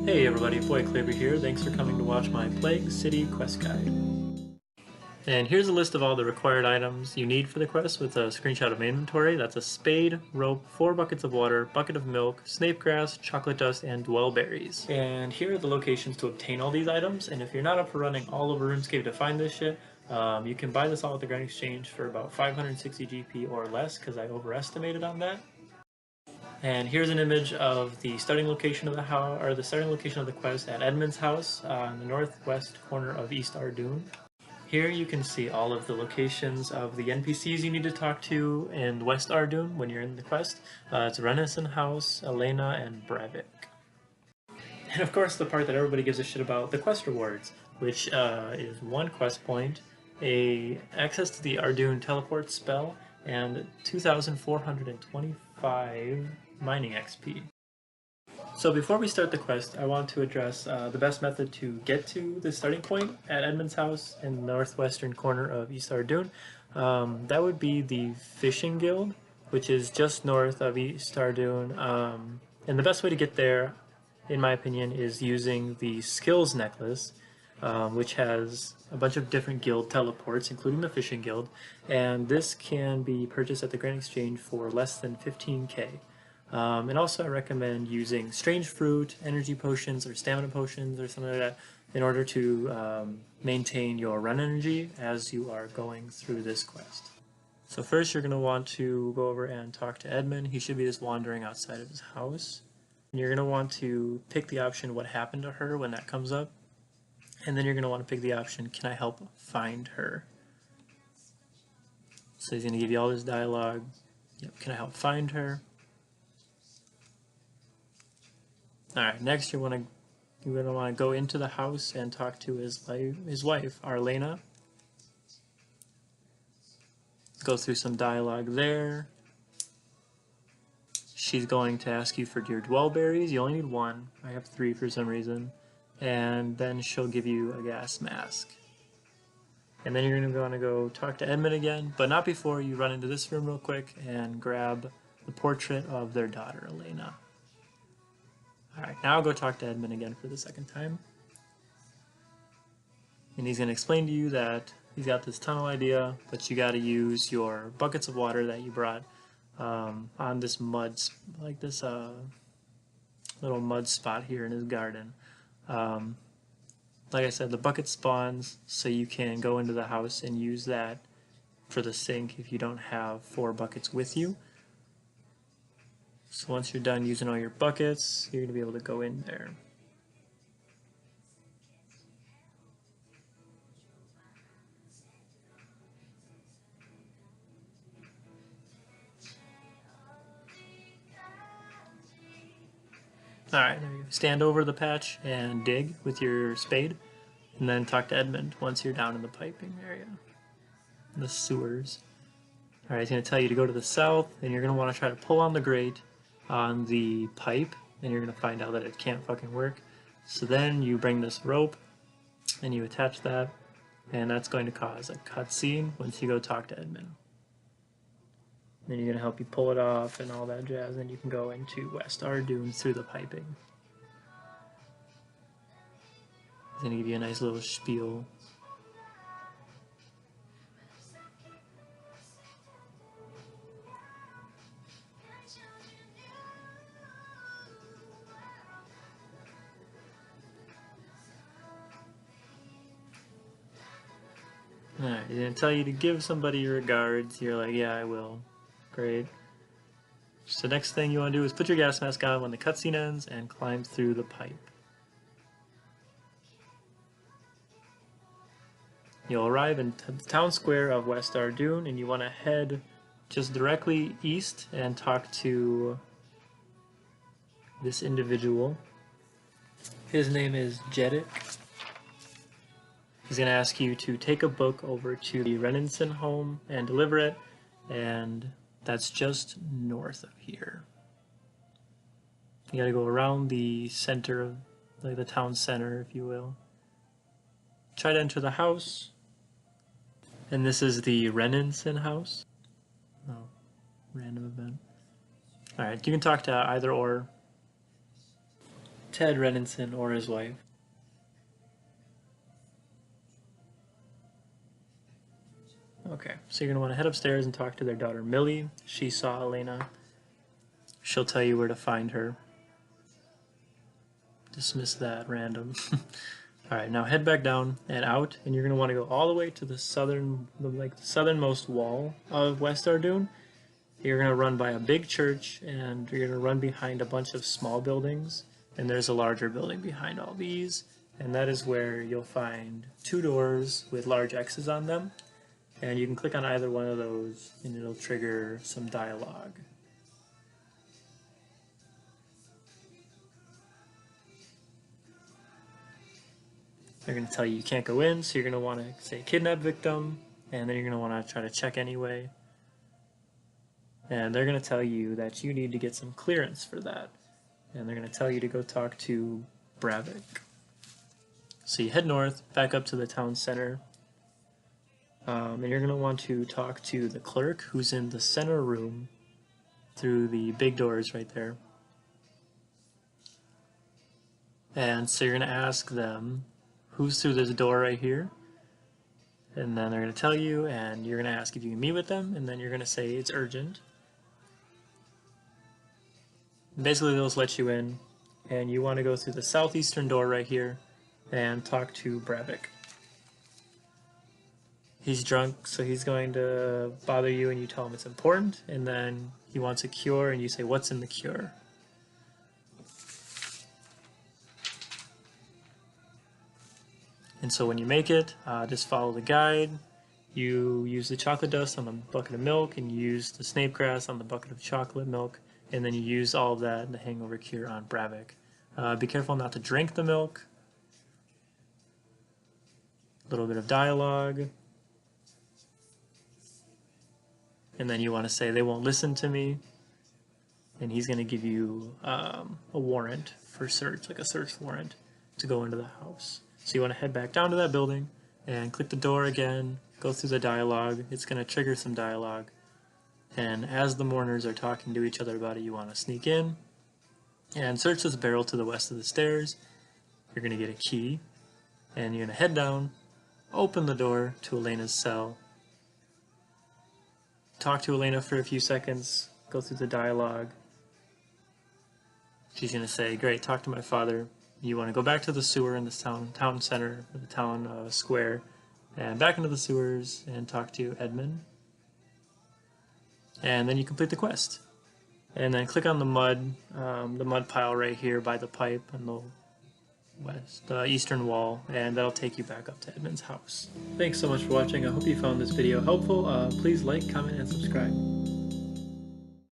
Hey everybody, Boy Cleaver here. Thanks for coming to watch my Plague City quest guide. And here's a list of all the required items you need for the quest with a screenshot of my inventory. That's a spade, rope, 4 buckets of water, bucket of milk, snape grass, chocolate dust, and dwell berries. And here are the locations to obtain all these items, and if you're not up for running all over RuneScape to find this shit, you can buy this all at the Grand Exchange for about 560 GP or less, because I overestimated on that. And here's an image of the starting location of the house, or the starting location of the quest at Edmund's house on the northwest corner of East Ardoon. Here you can see all of the locations of the NPCs you need to talk to in West Ardoon when you're in the quest. It's Renison House, Elena, and Brevik. And of course the part that everybody gives a shit about, the quest rewards, which is 1 quest point, access to the Ardoon teleport spell, and 2,425 mining XP. So before we start the quest, I want to address the best method to get to the starting point at Edmund's house in the northwestern corner of East Ardoon. That would be the Fishing Guild, which is just north of East Ardoon. And the best way to get there, in my opinion, is using the Skills Necklace, which has a bunch of different guild teleports, including the Fishing Guild, and this can be purchased at the Grand Exchange for less than 15k. And also I recommend using Strange Fruit, Energy Potions, or Stamina Potions, or something like that, in order to maintain your run energy as you are going through this quest. So first you're going to want to go over and talk to Edmund. He should be just wandering outside of his house. And you're going to want to pick the option what happened to her when that comes up. And then you're going to want to pick the option, can I help find her? So he's going to give you all this dialogue. Yep, can I help find her? Alright, next you're going to want to go into the house and talk to his wife, Arlena. Go through some dialogue there. She's going to ask you for your dwell berries. You only need 1. I have 3 for some reason. And then she'll give you a gas mask. And then you're going to want to go talk to Edmund again, but not before you run into this room real quick and grab the portrait of their daughter, Elena. Alright, now I'll go talk to Edmund again for the 2nd time. And he's going to explain to you that he's got this tunnel idea, but you got to use your buckets of water that you brought on this mud, like this little mud spot here in his garden. Like I said, the bucket spawns so you can go into the house and use that for the sink if you don't have 4 buckets with you. So once you're done using all your buckets, you're going to be able to go in there. Alright, there you go. Stand over the patch and dig with your spade, and then talk to Edmund once you're down in the piping area, the sewers. Alright, he's going to tell you to go to the south, and you're going to want to try to pull on the grate on the pipe, and you're going to find out that it can't fucking work. So then you bring this rope, and you attach that, and that's going to cause a cutscene once you go talk to Edmund. Then you're going to help you pull it off and all that jazz, and you can go into West Ardoon through the piping. He's going to give you a nice little spiel. Alright, he's going to tell you to give somebody your regards. You're like, yeah, I will. Great. So next thing you want to do is put your gas mask on when the cutscene ends and climb through the pipe. You'll arrive in the town square of West Ardoon, and you want to head just directly east and talk to this individual. His name is Jeddick. He's going to ask you to take a book over to the Renison home and deliver it, and that's just north of here. You gotta go around the center of, like the town center, if you will. Try to enter the house, and this is the Renison house. Oh, random event. Alright, you can talk to either or. Ted Renninson or his wife. Okay, so you're going to want to head upstairs and talk to their daughter Millie. She saw Elena. She'll tell you where to find her. Dismiss that, random. Alright, now head back down and out, and you're going to want to go all the way to the southernmost wall of West Ardoon. You're going to run by a big church, and you're going to run behind a bunch of small buildings, and there's a larger building behind all these, and that is where you'll find 2 doors with large X's on them. And you can click on either one of those and it'll trigger some dialogue. They're going to tell you can't go in, so you're going to want to say kidnap victim, and then you're going to want to try to check anyway. And they're going to tell you that you need to get some clearance for that. And they're going to tell you to go talk to Bravik. So you head north, back up to the town center. And you're going to want to talk to the clerk who's in the center room through the big doors right there. And so you're going to ask them who's through this door right here. And then they're going to tell you, and you're going to ask if you can meet with them, and then you're going to say it's urgent. Basically, they'll just let you in, and you want to go through the southeastern door right here and talk to Bravik. He's drunk, so he's going to bother you, and you tell him it's important, and then he wants a cure, and you say, what's in the cure? And so when you make it, just follow the guide. You use the chocolate dust on the bucket of milk, and you use the snape grass on the bucket of chocolate milk, and then you use all of that in the hangover cure on Bravik. Be careful not to drink the milk. A little bit of dialogue. And then you want to say, they won't listen to me. And he's going to give you a warrant for search, like a search warrant, to go into the house. So you want to head back down to that building and click the door again, go through the dialogue. It's going to trigger some dialogue. And as the mourners are talking to each other about it, you want to sneak in and search this barrel to the west of the stairs. You're going to get a key, and you're going to head down, open the door to Elena's cell, talk to Elena for a few seconds, go through the dialogue. She's going to say, great, talk to my father. You want to go back to the sewer in this town center, the town square, and back into the sewers and talk to Edmund. And then you complete the quest. And then click on the mud pile right here by the pipe on the eastern wall, and that'll take you back up to Edmund's house. Thanks so much for watching. I hope you found this video helpful. Please like, comment, and subscribe.